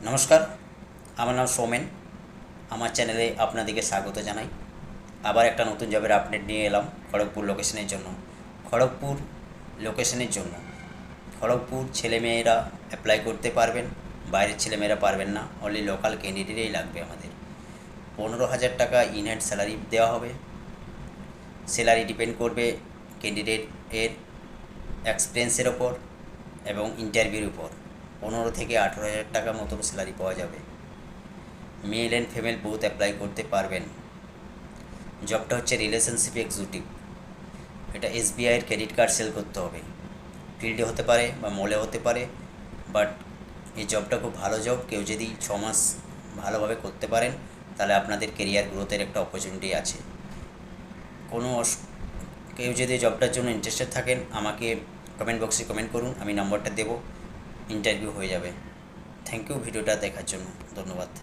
নমস্কার, আমার নাম সৌমেন। আমার চ্যানেলে আপনাদেরকে স্বাগত জানাই। আবার একটা নতুন জবের আপডেট নিয়ে এলাম খড়গপুর লোকেশনের জন্য। খড়গপুর লোকেশনের জন্য খড়গপুর ছেলেমেয়েরা অ্যাপ্লাই করতে পারবেন, বাইরের ছেলেমেয়েরা পারবেন না। অনলি লোকাল ক্যান্ডিডেটই লাগবে আমাদের। 15,000 টাকা ইনহ্যান্ড স্যালারি দেওয়া হবে। স্যালারি ডিপেন্ড করবে ক্যান্ডিডেটের এক্সপিরিয়েন্সের ওপর এবং ইন্টারভিউর উপর। 15 থেকে 18,000 টাকা মতো স্যালারি পাওয়া যাবে। Male and female both apply করতে পারবেন। জবটা হচ্ছে রিলেশনশিপ এক্সিকিউটিভ। এটা এসবিআইয়ের ক্রেডিট কার্ড সেল করতে হবে। ফিল্ডে হতে পারে বা মলে হতে পারে, বাট এই জবটা খুব ভালো জব। কেউ যদি 6 মাস ভালোভাবে করতে পারেন তাহলে আপনাদের কেরিয়ার গ্রোথের একটা অপরচুনিটি আছে। কেউ যদি জবটার জন্য ইন্টারেস্টেড থাকেন আমাকে কমেন্ট বক্সে কমেন্ট করুন, আমি নাম্বারটা দেবো, ইন্টারভিউ হয়ে যাবে। থ্যাংক ইউ ভিডিওটা দেখার জন্য, ধন্যবাদ।